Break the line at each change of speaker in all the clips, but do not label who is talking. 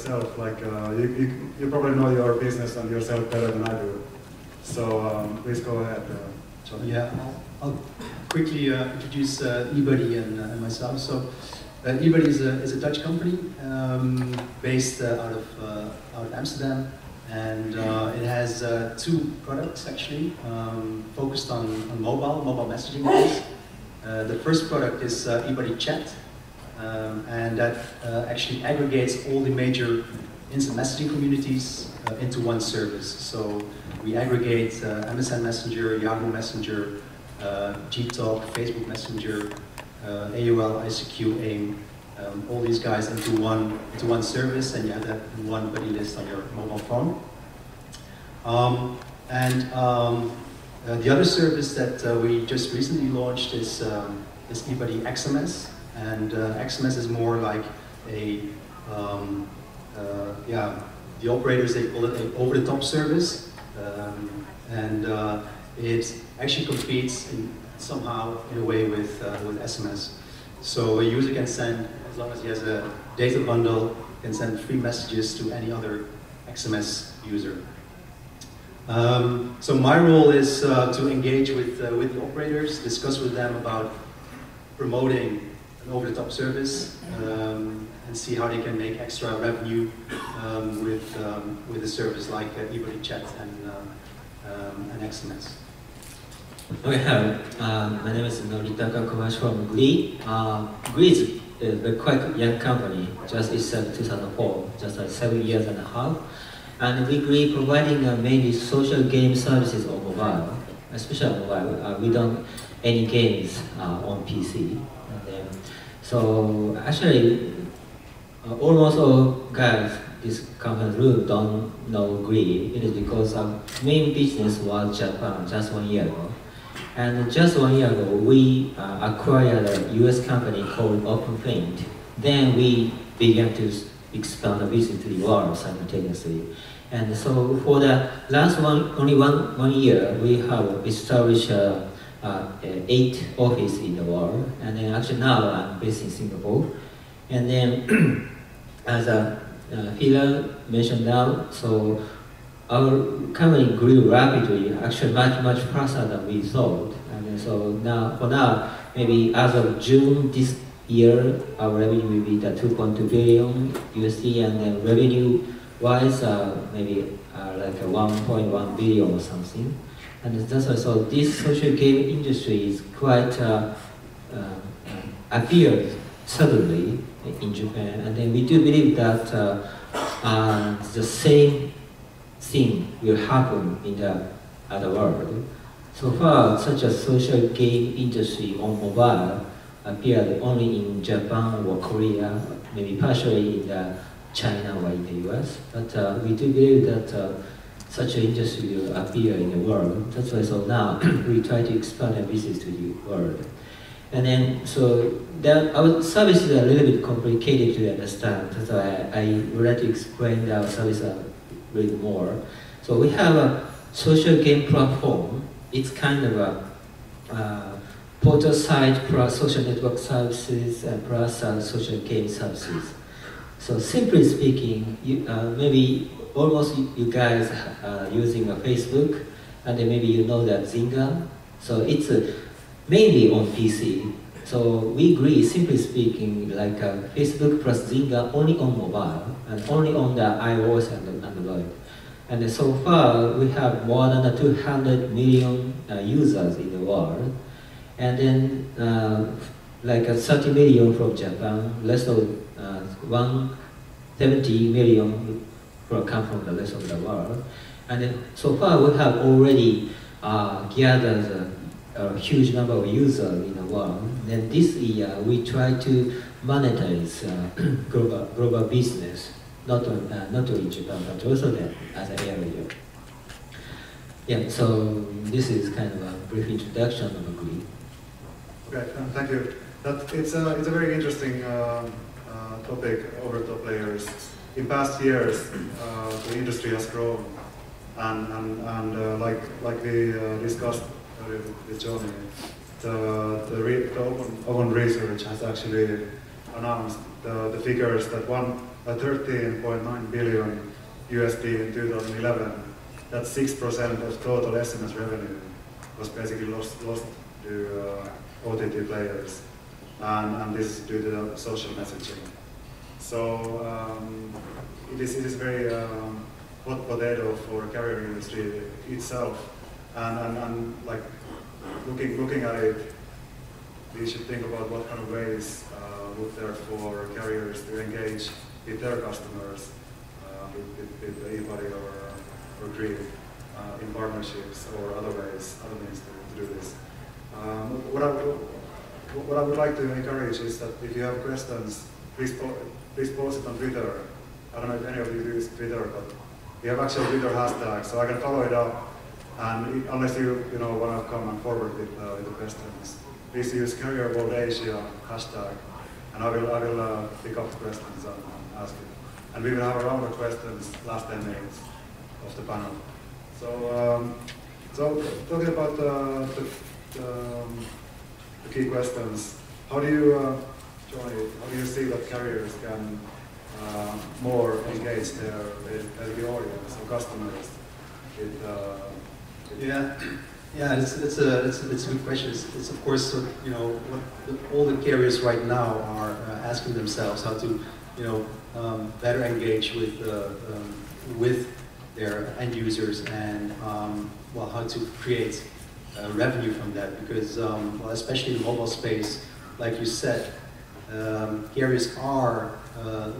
yourself. Like you probably know your business and yourself better than I do. So please go ahead, Johnny.
Yeah, I'll quickly introduce eBuddy and myself. So eBuddy is a Dutch company based out of Amsterdam, and it has two products actually focused on mobile messaging apps. The first product is eBuddy Chat, and that actually aggregates all the major instant messaging communities into one service. So we aggregate MSN Messenger, Yahoo Messenger, Gtalk, Facebook Messenger, AOL, ICQ, AIM, all these guys into one service, and you have that in one buddy list on your mobile phone. The other service that we just recently launched is eBuddy XMS, and XMS is more like a the operators, they call it an over-the-top service, and it actually competes somehow in a way with SMS. So a user can send, as long as he has a data bundle, can send free messages to any other XMS user. So my role is to engage with the operators, discuss with them about promoting an over-the-top service, and see how they can make extra revenue with a service like eBuddy Chat and XMS.
Okay, hi. My name is Noritaka Kobayashi from Glee. Glee is a quite young company, just established 2004, just 7 years and a half. And we Glee providing mainly social game services on mobile, especially on mobile. We don't any games on PC. So actually, almost all guys this company room don't know Glee. It is because our main business was Japan just 1 year ago. And just 1 year ago, we acquired a US company called OpenFint. Then we began to expand the business to the world simultaneously. And so for the last only one year, we have established 8 offices in the world. And then actually now I'm based in Singapore. And then as Phil mentioned now, so our company grew rapidly, actually much faster than we thought. And so now, for now, maybe as of June this year, our revenue will be the 2.2 billion USD, and then revenue-wise, maybe like a 1.1 billion or something. And that's why, so this social game industry is quite appeared suddenly in Japan, and then we do believe that the same thing will happen in the other world. So far, such a social game industry on mobile appeared only in Japan or Korea, maybe partially in China or in the US. But we do believe that such an industry will appear in the world. That's why so now we try to expand our business to the world. And then, so our service is a little bit complicated to understand. That's why I would like to explain our service a little more. So we have a social game platform. It's kind of a portal site plus social network services plus social game services. So simply speaking, maybe almost you guys are using a Facebook, and then maybe you know that Zynga. So it's mainly on PC. So we agree, simply speaking, like Facebook plus Zynga only on mobile and only on the iOS and Android. And so far, we have more than 200 million users in the world. And then like 30 million from Japan, less of 170 million come from the rest of the world. And then so far, we have already gathered a huge number of users in the world. Then this year, we try to monetize global business, not only Japan, but also the other area. Yeah, so this is kind of a brief introduction of Glee.
Okay, thank you. It's a very interesting topic, over-the-top players. In past years, the industry has grown, and like we discussed with Johnny, the open research has actually announced the figures that 13.9 billion USD in 2011. That's 6% of total SMS revenue was basically lost to OTT players, and this is due to the social messaging. So it is very hot potato for carrier industry itself, and like looking at it, we should think about what kind of ways look there for carriers to engage with their customers, with eBuddy or Grid in partnerships or other ways, other means to do this. What I would like to encourage is that if you have questions, please post it on Twitter. I don't know if any of you use Twitter, but we have actual Twitter hashtag, so I can follow it up. And unless you want to come and forward with the questions, please use Carrier World Asia hashtag, and I will pick up the questions and ask it. And we will have a round of questions last 10 minutes of the panel. So, talking about the key questions, how do you, Johnny, how do you see that carriers can more engage their audience or customers with
Yeah, it's a good question. It's of course, what all the carriers right now are asking themselves how to, better engage with their end users and well, how to create revenue from that. Because well, especially in the mobile space, like you said, carriers are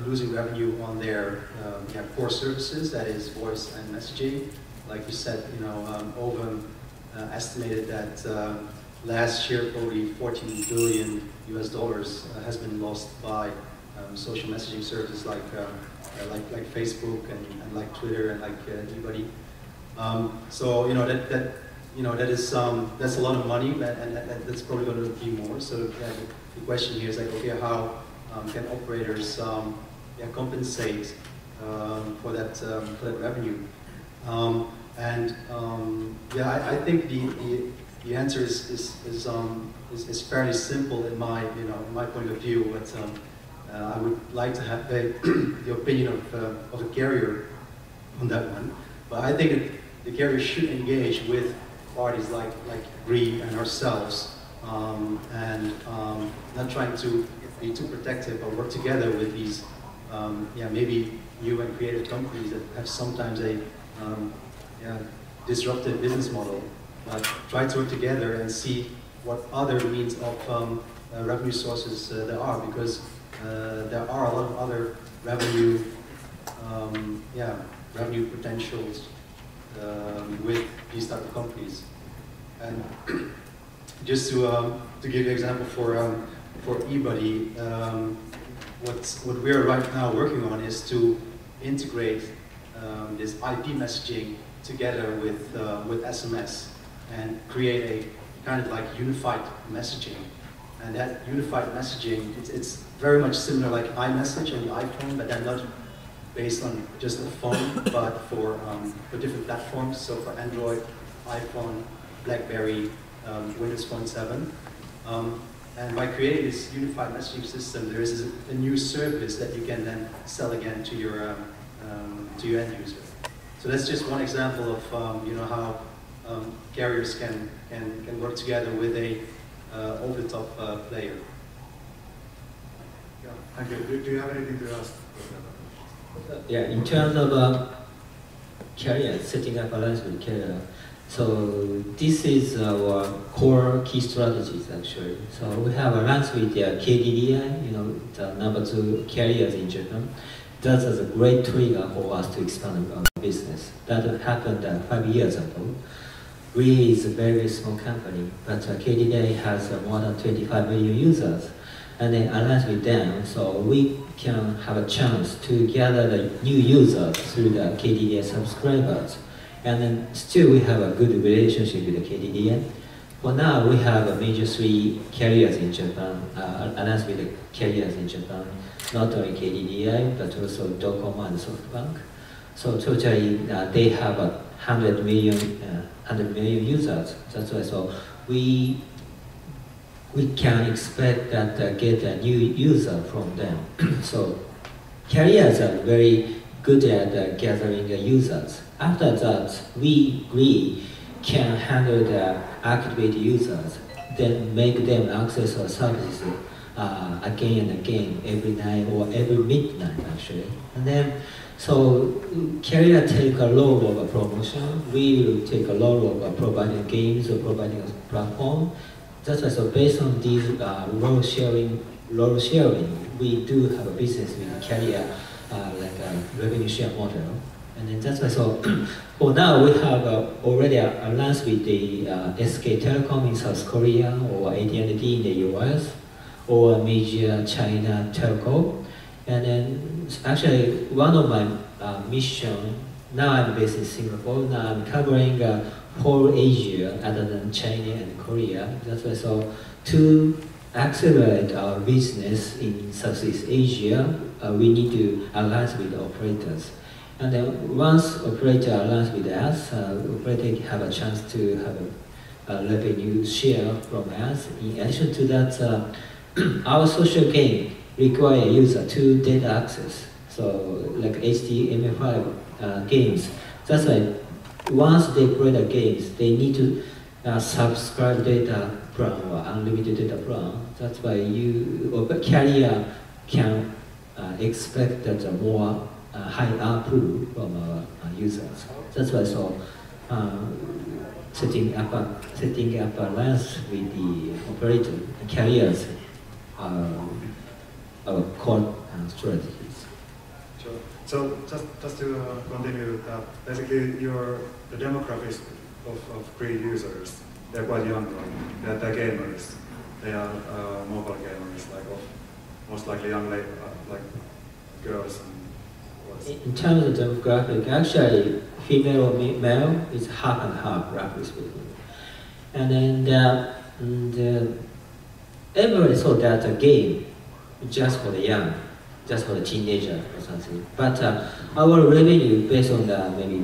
losing revenue on their core services, that is voice and messaging. Like you said, Ovum estimated that last year probably $14 billion has been lost by social messaging services like Facebook and like Twitter and like eBuddy. So that is that's a lot of money, and that's probably going to be more. So the question here is like, okay, how can operators compensate for that revenue? I think the answer is fairly simple in my point of view. But I would like to have the opinion of a carrier on that one. But I think that the carrier should engage with parties like Grid and ourselves, and not trying to be too protective, but work together with these maybe new and creative companies that have sometimes a disruptive business model. Try to work together and see what other means of revenue sources there are, because there are a lot of other revenue potentials with these type of companies. And just to give you an example for eBuddy, what we're right now working on is to integrate this IP messaging together with SMS and create a kind of like unified messaging. And that unified messaging, it's very much similar like iMessage on the iPhone, but then not based on just a phone, but for different platforms. So for Android, iPhone, BlackBerry, Windows Phone 7. And by creating this unified messaging system, there is a new service that you can then sell again to your end user. So that's just one example of how carriers can work together with a over-the-top player.
Yeah, thank you. Do you have anything to ask?
Yeah, in terms of carrier, setting up alliance with carrier, so this is our core key strategies actually. So we have alliance with KDDI, the #2 carriers in Japan. That is a great trigger for us to expand our business. That happened 5 years ago. We is a very small company, but KDDI has more than 25 million users. And then alliance with them, so we can have a chance to gather the new users through the KDDI subscribers. And then still we have a good relationship with the KDDI. For now, we have a major 3 carriers in Japan, alliance with the carriers in Japan, not only KDDI, but also Docomo and SoftBank. So totally, they have 100 million users. That's why, so we can expect that get a new user from them. So carriers are very good at gathering users. After that, we can handle the activate users, then make them access our services again and again, every night or every midnight actually. And then, so carrier take a role of a promotion, we will take a role of providing games or providing a platform. That's why, so based on these role sharing, we do have a business with the carrier, like a revenue share model. And then that's why, so for now we have already alliance with the SK Telecom in South Korea or AT&T in the US or major China telco. And then actually one of my mission, now I'm based in Singapore, now I'm covering whole Asia other than China and Korea. That's why, so to accelerate our business in Southeast Asia, we need to alliance with the operators. And then once operator aligns with us, operator have a chance to have a revenue share from us. In addition to that, our social game require user to data access. So like HTML5 games. That's why once they play the games, they need to subscribe data plan or unlimited data plan. That's why you or carrier can expect that more high ARPU from our users. That's why, so setting up alliance with the operator and carriers are our core strategies.
Sure. So just to continue that, basically the demographics of Cree users, they're quite young, right? They're gamers. They are mobile gamers, like most likely young like girls and boys.
In terms of demographic, actually female or male is half and half, roughly speaking. And then everybody thought that a game just for the young, just for the teenager or something. But our revenue based on the maybe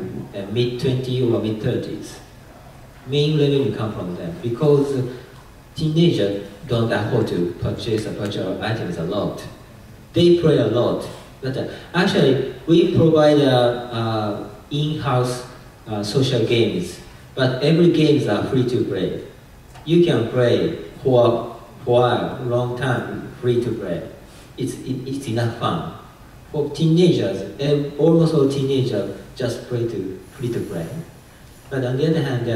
mid-20s or mid-30s. Main revenue come from them because teenagers don't afford to purchase virtual items a lot. They play a lot. But actually, we provide in-house social games, but every games are free to play. You can play for a long time, free to play. It's enough fun. For teenagers, almost all teenagers just free to play. But on the other hand,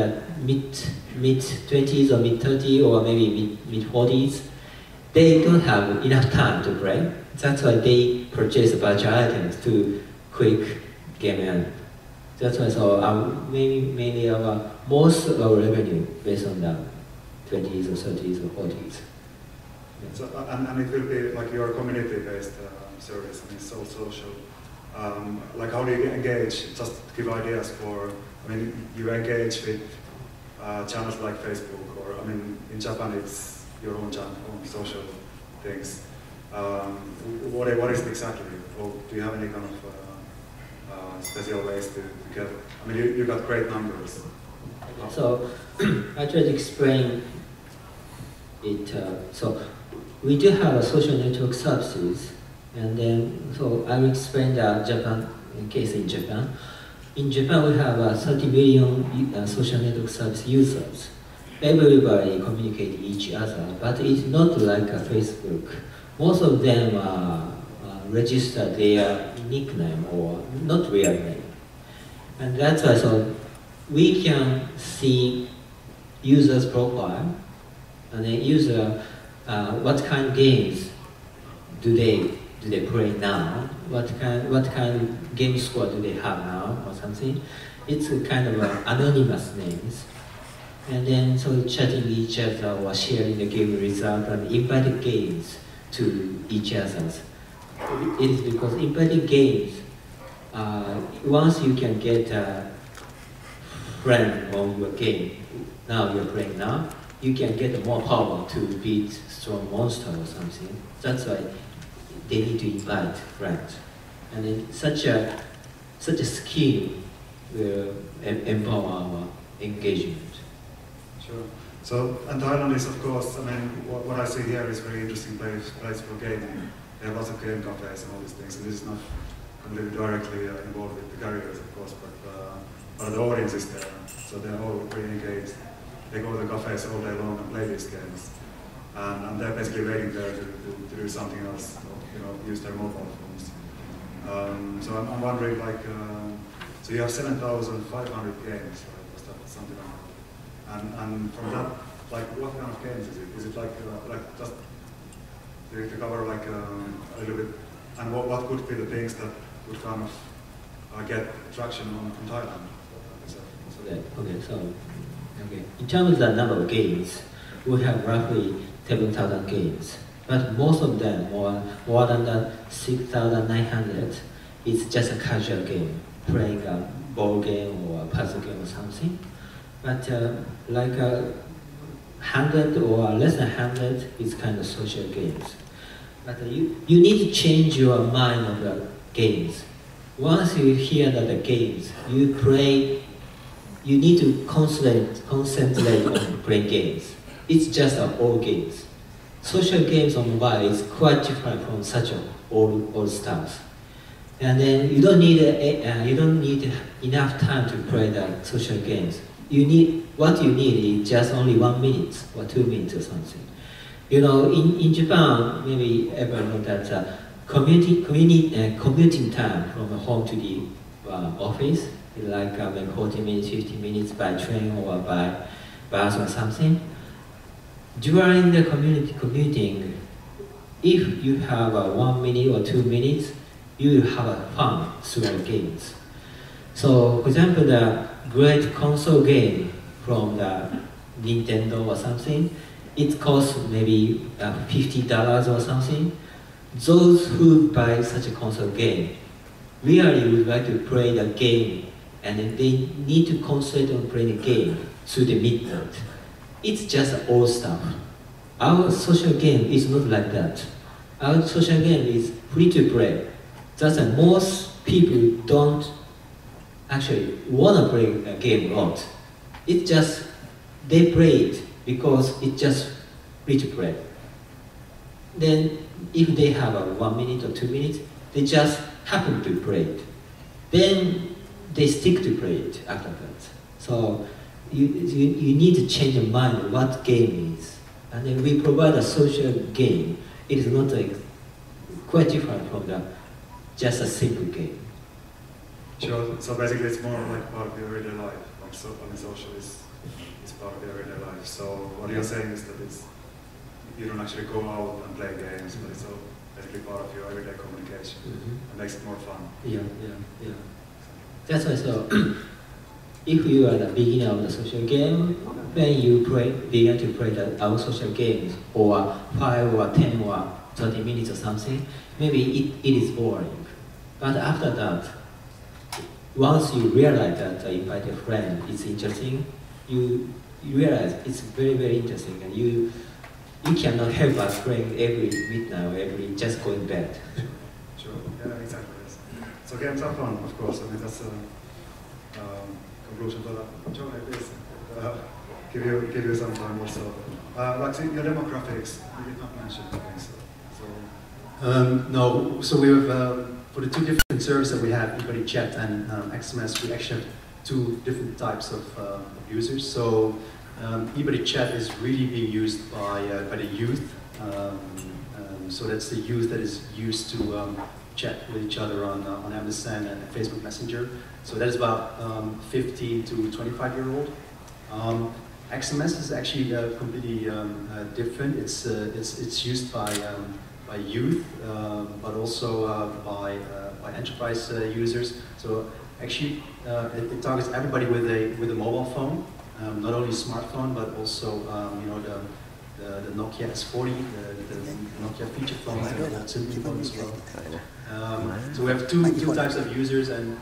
mid-20s or mid-30s or maybe mid-40s, they don't have enough time to play. That's why they purchase virtual items to quick game in. That's why, so mainly our most of our revenue based on the 20s or 30s or 40s.
Yeah. So, and it will be like your community-based service, and it's all social. Like how do you engage? Just give ideas for. I mean, you engage with channels like Facebook, or I mean, in Japan it's your own channel, own social things. What is it exactly? Or do you have any kind of special ways to get? I mean, you got great numbers.
So I try to explain it. So we do have a social network services, and then so I will explain the Japan case in Japan. In Japan, we have 30 million social network service users. Everybody communicate each other, but it's not like a Facebook. Most of them register their nickname or not real name. And that's why, so we can see user's profile, and then user, what kind of games do they play now? What kind of game score do they have now or something? It's a kind of anonymous names. And then so chatting each other or sharing the game result and inviting games to each other. It is because inviting games, once you can get a friend on your game, now you're playing now, you can get more power to beat strong monster or something. That's why they need to invite friends. And then such a skill will empower our engagement.
Sure. So, and Thailand is, of course, I mean, what I see here is very interesting place for gaming. they have lots of game cafes and all these things, and this is not completely directly involved with the carriers, of course, but the audience is there, so they're all pretty engaged. They go to the cafes all day long and play these games, and they're basically waiting there to do something else, use their mobile phones. So I'm wondering, like, so you have 7,500 games, right? Was that something like that? And from that, like, what kind of games is it? Is it like just to cover like a little bit, and what could be the things that would kind of get traction on Thailand?
Okay. In terms of the number of games, we have roughly 7,000 games, but most of them, more than the 6,900, is just a casual game, playing a ball game or a puzzle game or something. But like 100 or less than 100 is kind of social games. But you need to change your mind of the games. Once you hear that the games, you play, you need to concentrate on playing games. It's just all games. Social games on mobile is quite different from such old stuff. And then you don't need enough time to play the social games. What you need is just only 1 minute or 2 minutes or something. In Japan, maybe everyone know that commuting time from home to the office is like maybe 40 minutes, 50 minutes by train or by bus or something. During the commuting, if you have 1 minute or 2 minutes, you will have fun through the games. So, for example, the great console game from the Nintendo or something, it costs maybe $50 or something. Those who buy such a console game really would like to play the game, and they need to concentrate on playing the game through the midnight. It's just old stuff. Our social game is not like that. Our social game is free to play. Just that most people don't actually want to play a game a lot. It's just, they play it because it's just free to play. Then if they have 1 minute or 2 minutes, they just happen to play it. Then they stick to play it after that. So you need to change your mind on what game is. And then we provide a social game. It is not quite different from just a simple game.
Sure. So basically, it's more like part of your everyday life. Like social is part of your everyday life. So what you're saying is that you don't actually go out and play games, but it's all basically part of your everyday communication. It makes it more fun.
Yeah. That's why. So if you are the beginner of the social game, when you begin to play our social games, or 5 or 10 or 30 minutes or something, maybe it is boring. But after that, once you realize that invite a friend is interesting, you realize it's very, very interesting, and you cannot help but playing every midnight or just going bed.
Sure. Yeah, exactly. Yes. So games are fun, of course. I mean, that's a conclusion to that. Joe, please give you some time also. Like your demographics, you did not mention things.
No, so we have, for the two different services that we have, eBuddy Chat and XMS, we actually have two different types of users. So eBuddy Chat is really being used by the youth. So that's the youth that is used to chat with each other on MSN and Facebook Messenger. So that is about 15 to 25-year-old. XMS is actually completely different. It's used by youth, but also by enterprise users. So actually, it targets everybody with a mobile phone, not only a smartphone, but also the Nokia S40, the Nokia feature phone, and the Symphony phone as well. So we have two types of users, and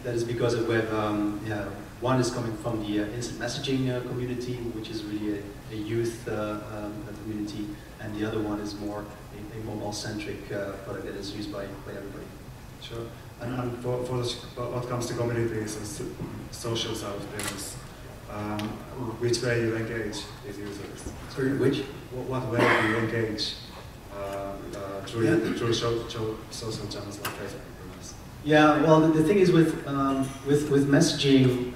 that is because we have one is coming from the instant messaging community, which is really a youth community, and the other one is more a mobile-centric product that is used by everybody.
Sure. And for what comes to communities and social side of things, which way you engage with users?
Sorry, which?
What way do you engage through social channels like Facebook.
Yeah, well, the thing is with messaging,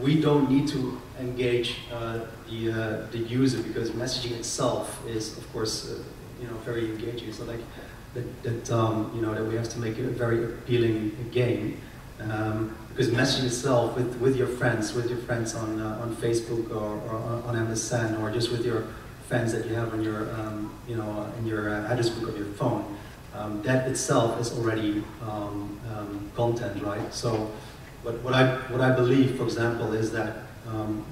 we don't need to engage the user, because messaging itself is, of course, very engaging. It's not like that we have to make it a very appealing game, because messaging itself with your friends on Facebook or on MSN, or just with your friends that you have on your in your address book of your phone. That itself is already content, right? So, what I believe, for example, is that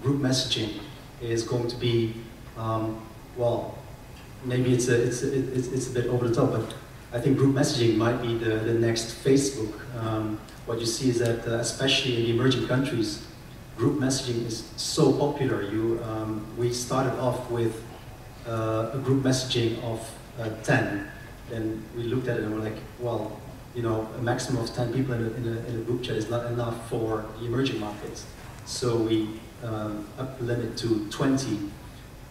group messaging is going to be, well, maybe it's a bit over the top, but I think group messaging might be the next Facebook. What you see is that, especially in the emerging countries, group messaging is so popular. We started off with a group messaging of 10. Then we looked at it and we're like, well, a maximum of 10 people in a group chat is not enough for the emerging markets. So we upped the limit to 20.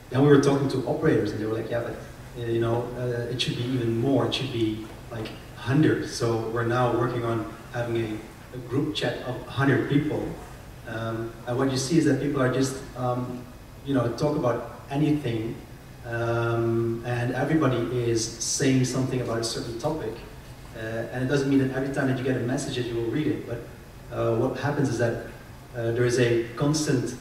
Then we were talking to operators and they were like, yeah, but it should be even more. It should be like 100. So we're now working on having a group chat of 100 people. And what you see is that people are just, talk about anything. And everybody is saying something about a certain topic, and it doesn't mean that every time that you get a message that you will read it, but what happens is that there is a constant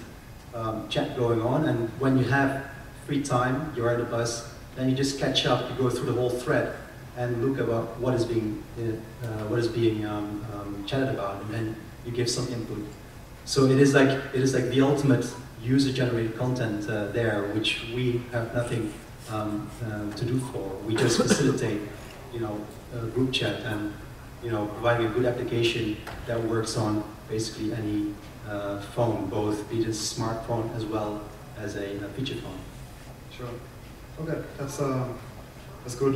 chat going on, and when you have free time, you're at a bus, then you just catch up, you go through the whole thread and look about what is being chatted about, and then you give some input. So it is like the ultimate user-generated content there, which we have nothing to do for. We just facilitate, a group chat and, providing a good application that works on basically any phone, both be it a smartphone as well as a feature phone.
Sure. Okay, that's good.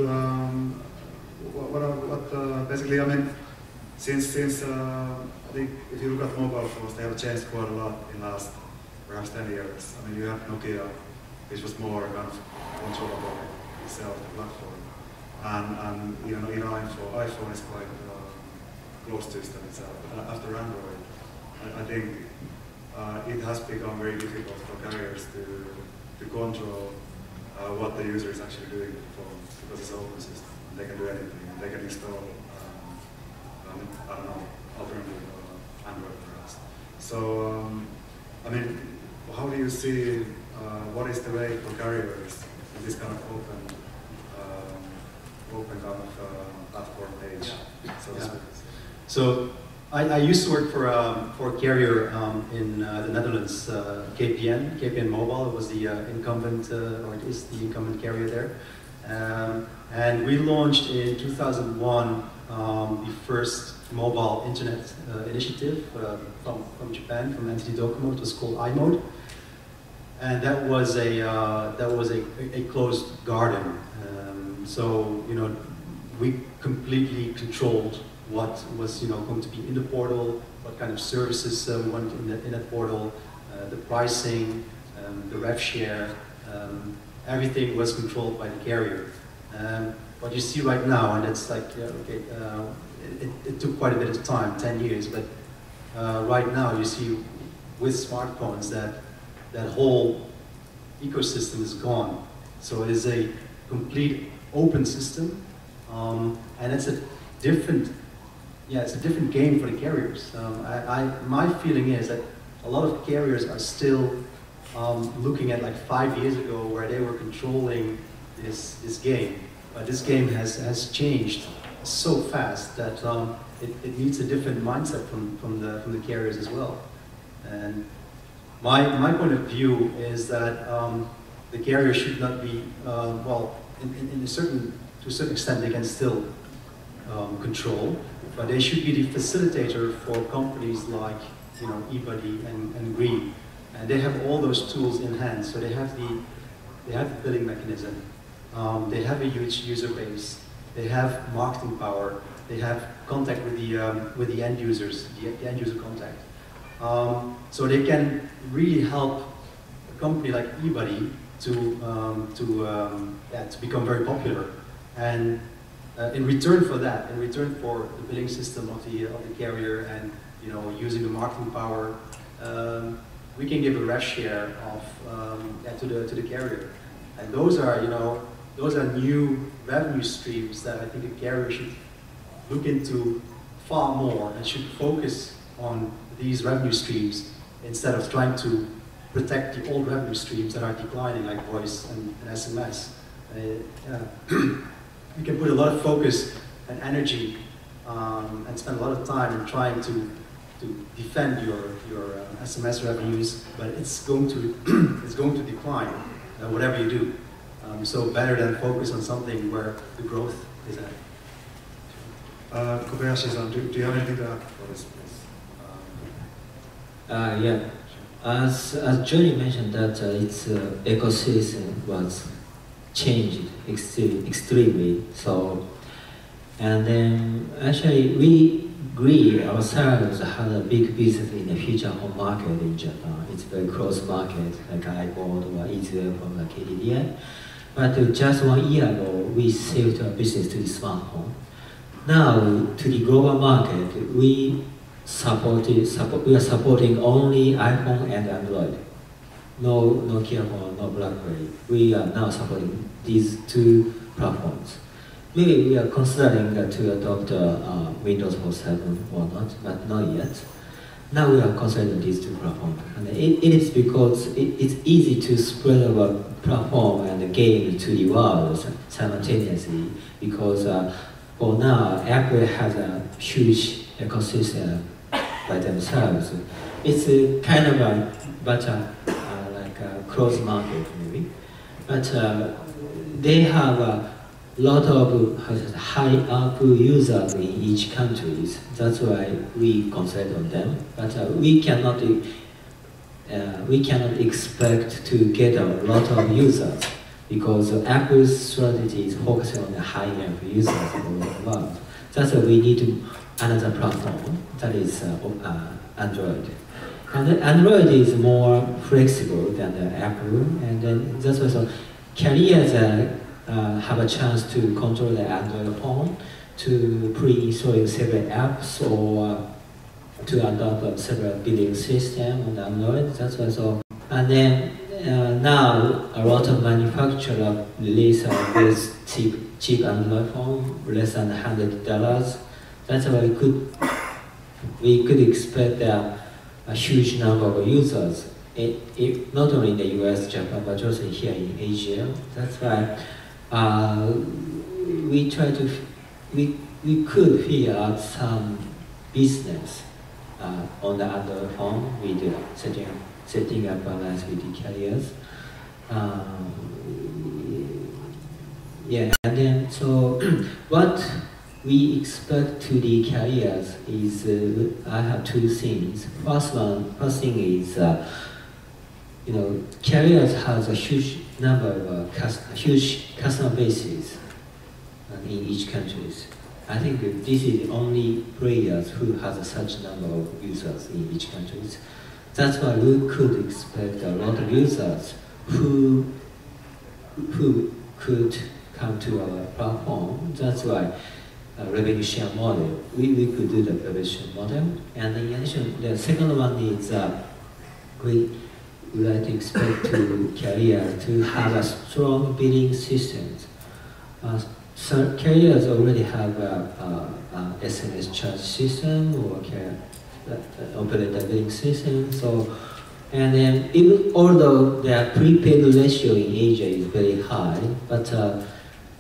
Basically, I mean, since I think if you look at mobile phones, they have changed quite a lot in last perhaps 10 years. I mean, you have Nokia, which was more kind of controllable itself, the platform. And even iPhone is quite closed system itself. But after Android, I think it has become very difficult for carriers to control what the user is actually doing with the phone, because it's an open system. They can do anything. They can install, I don't know, alternative Android perhaps. So, I mean, how do you see, what is the way for carriers in this kind of open kind of platform age, so to speak?
So I used to work for a carrier in the Netherlands, KPN Mobile. It was the incumbent, or it is the incumbent carrier there. And we launched in 2001 the first mobile internet initiative from Japan, from NTT Docomo. It was called iMode, and that was a closed garden. So we completely controlled what was going to be in the portal, what kind of services we wanted in that portal, the pricing, the rev share, everything was controlled by the carrier. What you see right now, and it's like, it took quite a bit of time, 10 years, but right now you see with smartphones that whole ecosystem is gone. So it is a complete open system, and it's a different game for the carriers. My feeling is that a lot of carriers are still looking at like 5 years ago, where they were controlling this game. But this game has changed so fast that it needs a different mindset from the carriers as well. And my point of view is that the carrier should not be to a certain extent they can still control, but they should be the facilitator for companies like eBuddy and Green, and they have all those tools in hand. So they have the billing mechanism, they have a huge user base, they have marketing power, they have contact with the end users, the end user contact. So they can really help a company like eBuddy to become very popular. And in return for that, in return for the billing system of the carrier and using the marketing power, we can give a rev share of to the carrier. And those are new revenue streams that I think a carrier should look into far more and should focus on these revenue streams instead of trying to protect the old revenue streams that are declining, like voice and SMS. You can put a lot of focus and energy and spend a lot of time in trying to defend your SMS revenues, but it's going to decline whatever you do. So better than focus on something where the growth is at.
Kobayashi-san, do you have anything to add for this, please?
Yeah. As Johnny mentioned that its ecosystem was changed extremely. So, and then actually we agree ourselves had a big business in the future home market in Japan. It's very close market like iPod or Easyware from the KDDI. But just 1 year ago we shifted our business to the smartphone. Now to the global market we are supporting only iPhone and Android. No Nokia phone, no BlackBerry. We are now supporting these two platforms. Maybe we are considering to adopt Windows 7 or not, but not yet. Now we are considering these two platforms. And it is because it's easy to spread our platform and the game to the world simultaneously, because for now, Apple has a huge ecosystem by themselves. It's a kind of a better like a closed market maybe, but they have a lot of high ARPU users in each country. That's why we concentrate on them. But we cannot expect to get a lot of users, because Apple's strategy is focusing on the high ARPU users all over the world. That's why we need another platform that is Android. And Android is more flexible than the Apple, and then that's why so carriers have a chance to control the Android phone, to pre-installing several apps or to adopt several billing system on Android. That's why so. And then now a lot of manufacturers release this cheap Android phone, less than $100. That's why we could expect a huge number of users, not only in the US, Japan, but also here in Asia. That's why we could figure out some business on the Android phone with setting up alliance with the carriers. Yeah, and then so what we expect to the carriers is I have two things. First thing is carriers has a huge number of huge customer bases in each country. I think this is the only players who has such number of users in each country. That's why we could expect a lot of users who could come to our platform. That's why revenue share model. We could do the revenue share model. And in addition, the second one is we would like to expect to carrier to have a strong billing systems. So carriers already have a SMS charge system or operator billing system. So, and then even although the prepaid ratio in Asia is very high, but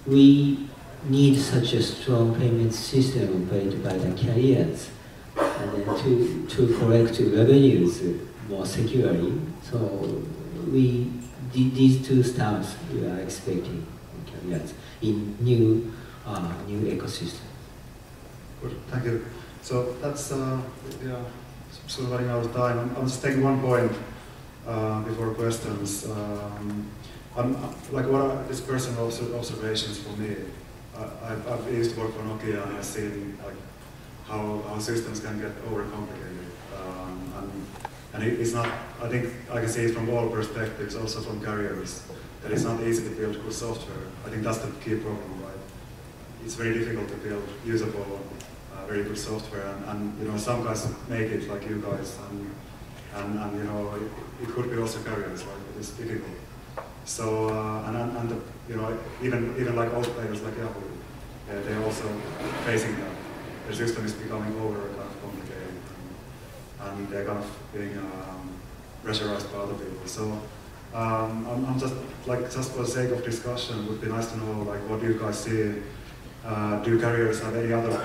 we need such a strong payment system operated by the carriers, and then to collect revenues more securely. So these two stuffs we are expecting carriers in new ecosystem.
Good, thank you. So that's yeah, sort of running out of time. I'm just taking one point before questions. Like what are these personal observations for me? I've used to work for Nokia and I've seen like how systems can get overcomplicated, and it's not. I think I can see it from all perspectives, also from carriers. that it's not easy to build good software. I think that's the key problem, right? It's very difficult to build usable, very good software, and you know, some guys make it like you guys, and you know, it could be also careers, right? But it's difficult. So and the, you know, even like old players like Yahoo, they're also facing that. Their system is becoming over kind of complicated, and they're kind of being pressurized by other people. So I'm just like, just for the sake of discussion, it would be nice to know like what do you guys see. Do carriers have any other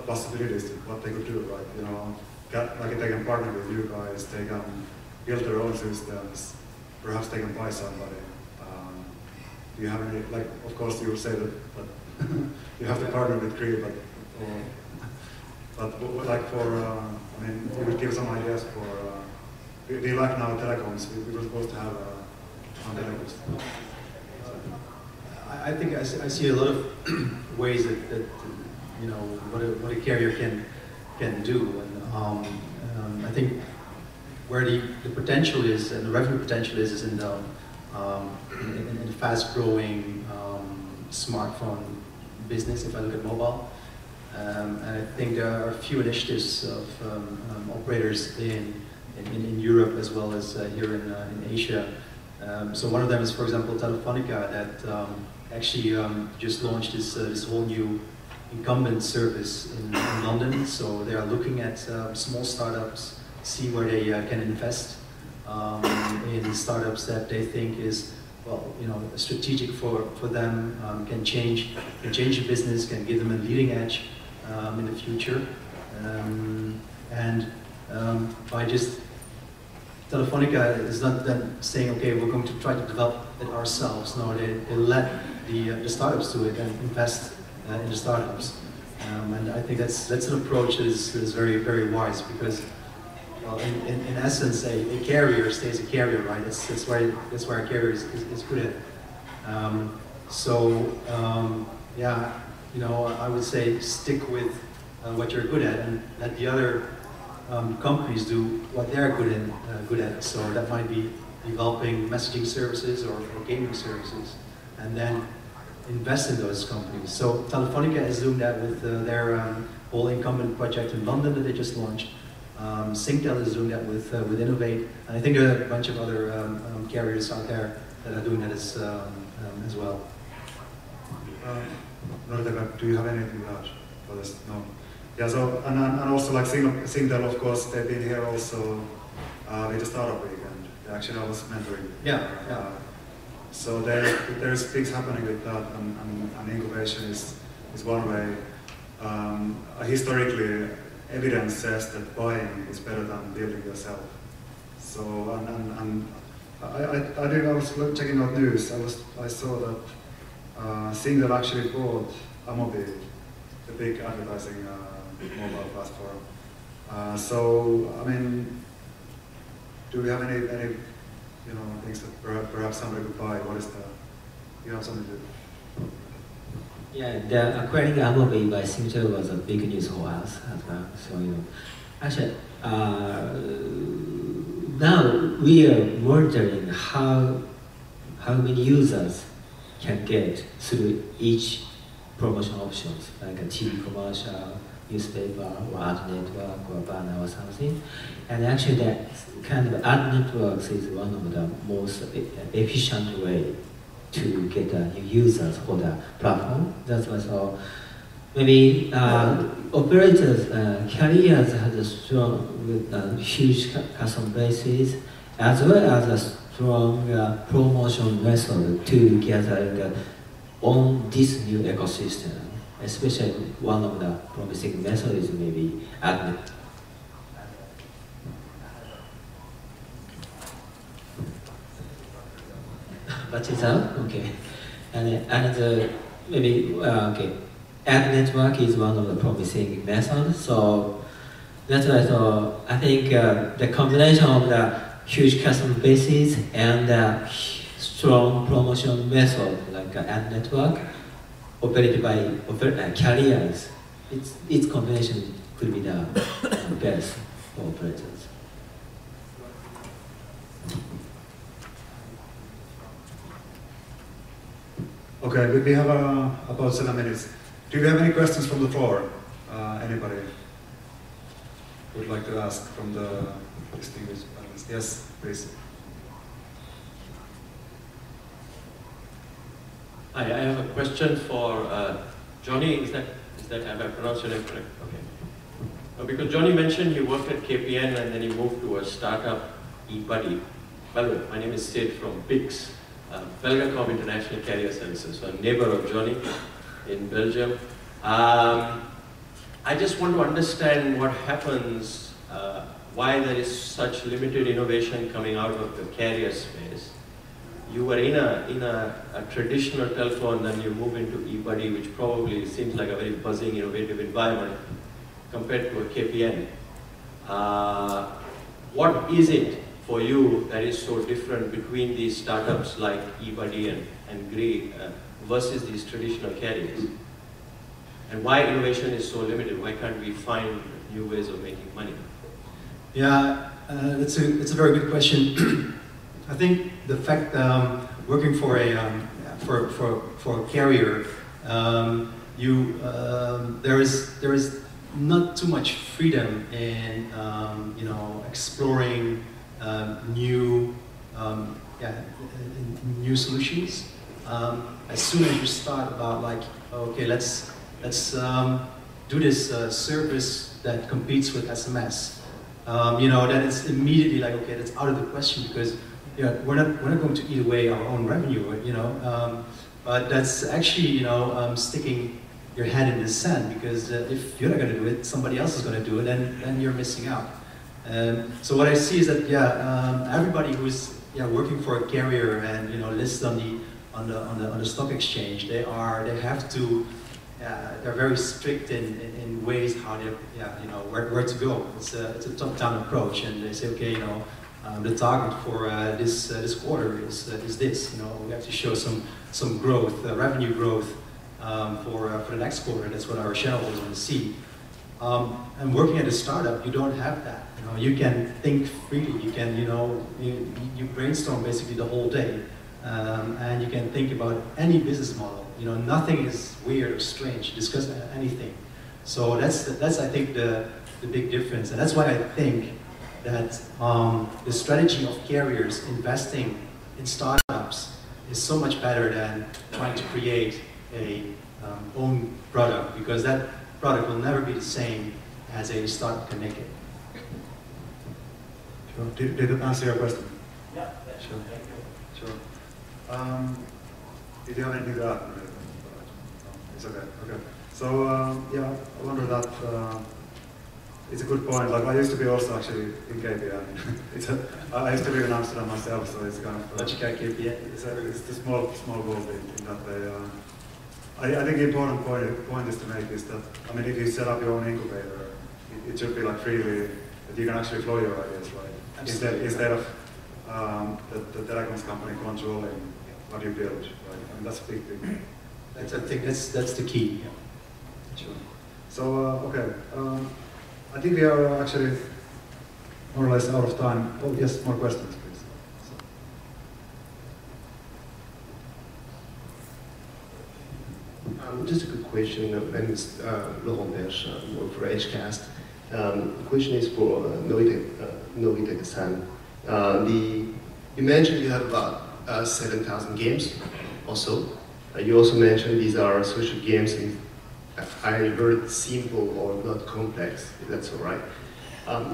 possibilities to what they could do, right? You know, like they can partner with you guys, they can build their own systems, perhaps they can buy somebody. Do you have any, like, of course you will say that you have to partner with Cree, but like for, I mean, you would give some ideas for, we like now telecoms, we were supposed to have on telecoms.
I think I see a lot of ways that you know what a carrier can do, and I think where the potential is and the revenue potential is in the fast-growing smartphone business. If I look at mobile, and I think there are a few initiatives of operators in Europe as well as here in Asia. So one of them is, for example, Telefonica, that actually just launched this whole new incumbent service in London. So they are looking at small startups, see where they can invest in startups that they think is, well, you know, strategic for them, can change the business, can give them a leading edge in the future, and by just Telefonica is not then saying, okay, we're going to try to develop it ourselves. No, they let the startups do it and invest in the startups. And I think that's an approach that is very, very wise, because, well, in essence, a carrier stays a carrier, right? That's where a carrier is good at. Yeah, you know, I would say stick with what you're good at, and let the other companies do what they're good at. So that might be developing messaging services or gaming services, and then invest in those companies. So Telefonica is doing that with their whole incumbent project in London that they just launched. Singtel is doing that with Innovate, and I think there are a bunch of other carriers out there that are doing that as well.
Nordega, do you have anything to add for this? No. Yeah, so, and also like Singtel, of course, they've been here also with the startup weekend. Actually, I was mentoring.
Yeah.
So there's things happening with that, and incubation is one way. Historically, evidence says that buying is better than building yourself. So, and I was checking out news. I saw that Singtel actually bought Amobi, the big advertising mobile platform. So, I mean, do we have any you know, things that perhaps somebody could buy? What is the, you have something to?
Yeah, the acquiring Amobi by Singtel was a big news for us as well. So, you know, actually, now we are monitoring how many users can get through each promotion options, like a TV commercial, newspaper, or ad network, or banner, or something. And actually, that kind of ad networks is one of the most efficient way to get new users for the platform. That's why, so maybe operators, carriers have a strong, huge customer bases, as well as a strong promotion method to gather on this new ecosystem. Especially one of the promising methods is maybe ad net. But it's out? Okay. And maybe, okay. Ad network is one of the promising methods. So that's why, so I think the combination of the huge customer bases and the strong promotion method like ad network operated by carriers, its combination could be the best for operators.
Okay, we have about 7 minutes. Do you have any questions from the floor? Anybody would like to ask from the distinguished panelists? Yes, please.
Hi, I have a question for Johnny. Is that have I pronounced your name correct? Okay. Because Johnny mentioned he worked at KPN and then he moved to a startup, eBuddy. Well, my name is Sid from PIX, Belgacom International Carrier Services, so a neighbor of Johnny in Belgium. I just want to understand what happens, why there is such limited innovation coming out of the carrier space. You were in a traditional telco and then you move into eBuddy, which probably seems like a very buzzing, innovative environment compared to a KPN. What is it for you that is so different between these startups like eBuddy and Gree versus these traditional carriers? And why innovation is so limited? Why can't we find new ways of making money?
Yeah, it's a very good question. I think the fact working for a carrier, there is not too much freedom in exploring new solutions. As soon as you start about like, okay, let's do this service that competes with SMS. Then it's immediately like, okay, that's out of the question because we're not going to eat away our own revenue, but that's actually sticking your head in the sand because if you're not going to do it, somebody else is going to do it, and then you're missing out. So what I see is that everybody who's working for a carrier and listed on the stock exchange, they're very strict in ways how they where to go. It's a top-down approach, and they say, okay, the target for this quarter is this. We have to show some growth, revenue growth for the next quarter. That's what our shareholders want to see. And working at a startup, you don't have that. You can think freely. You can you brainstorm basically the whole day, and you can think about any business model. Nothing is weird or strange. Discuss anything. So that's I think the big difference, and that's why I think that the strategy of carriers investing in startups is so much better than trying to create a own product, because that product will never be the same as a startup can make it.
Sure. Did it answer your question?
Yeah.
Sure. Sure. Did you have anything to add? It's okay. Okay. So I wonder that. It's a good point. Like I used to be also actually in KPN. I used to live in Amsterdam myself, so it's kind of
KPN.
It's a small world in that way. I think the important point is to make is that if you set up your own incubator, it should be like freely that you can actually flow your ideas, right? Instead of the telecoms company controlling what you build, right? That's a big thing.
I think that's the key. Yeah.
Sure. So okay. I think we are actually more or less out of time. Oh, yes, more questions, please.
Just a quick question. My name is Laurent Berge. I work for HCast. The question is for Noritake-san. You mentioned you have about 7,000 games or so. You also mentioned these are social games in I heard simple or not complex, if that's all right.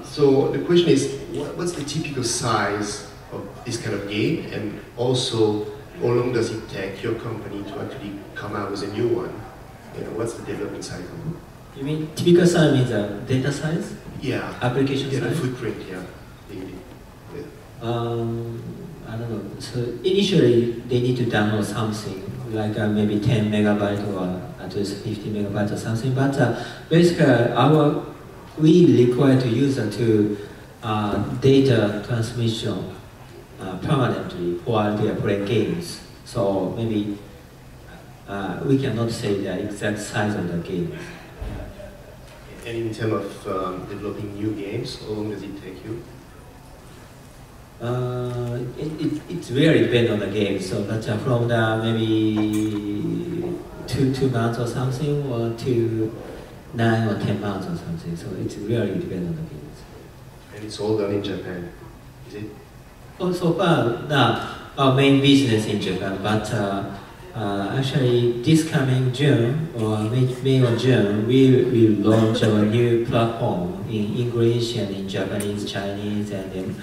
So the question is, what's the typical size of this kind of game, and also how long does it take your company to actually come out with a new one? What's the development cycle?
You mean typical size means data size?
Yeah.
Application size?
The footprint, yeah.
I don't know. So initially they need to download something like maybe 10 megabyte or at least 50 megabytes or something. But basically we require the user to data transmission permanently while they are playing games. So maybe we cannot say the exact size of the game.
And in terms of developing new games, how long does it take you?
It really depends on the game. So that from the maybe two months or something, or to 9 or 10 months or something. So it really depends on the games.
And it's all done in Japan, is it?
Well, so far, now our main business in Japan, but actually this coming June or May or June, we will launch our new platform in English and in Japanese, Chinese, and then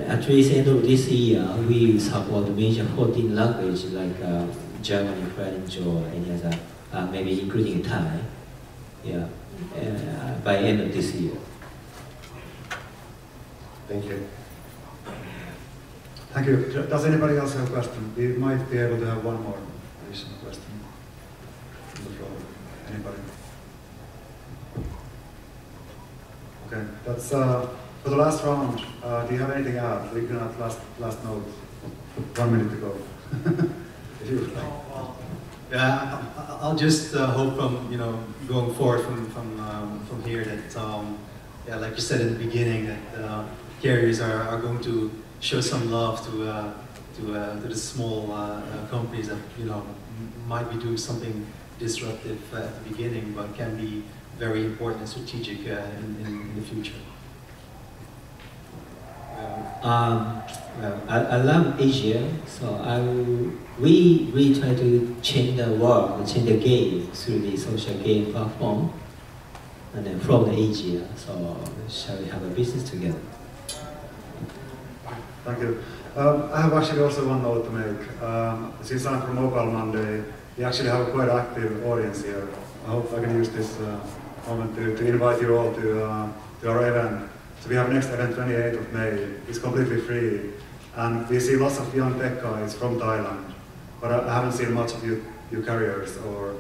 at least end of this year, we will support major 14 languages like German, French, or any other, maybe including Thai. Yeah, by end of this year.
Thank you.
Thank you. Does anybody else have a question? We might be able to have one more additional question from the floor. Anybody? Okay, that's for the last round. Do you have anything to add? We can have last note. 1 minute to go. If you would like.
Yeah, I'll just hope from going forward from here that yeah, like you said in the beginning, that carriers are going to show some love to the small companies that might be doing something disruptive at the beginning, but can be very important and strategic in the future.
I love Asia, so we try to change the world, change the game through the social game platform, and then from the Asia. So shall we have a business together?
Thank you. I have actually also one note to make. Since I'm from Mobile Monday, we actually have a quite active audience here. I hope I can use this moment to invite you all to our event. So we have next event 28th of May. It's completely free. And we see lots of young tech guys from Thailand. But I haven't seen much of you carriers or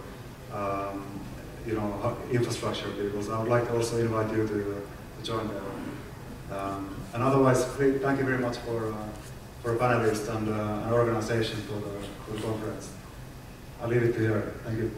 infrastructure people. So I would like to also invite you to join there. And otherwise, thank you very much for panelists and an organization for the conference. I'll leave it to here. Thank you.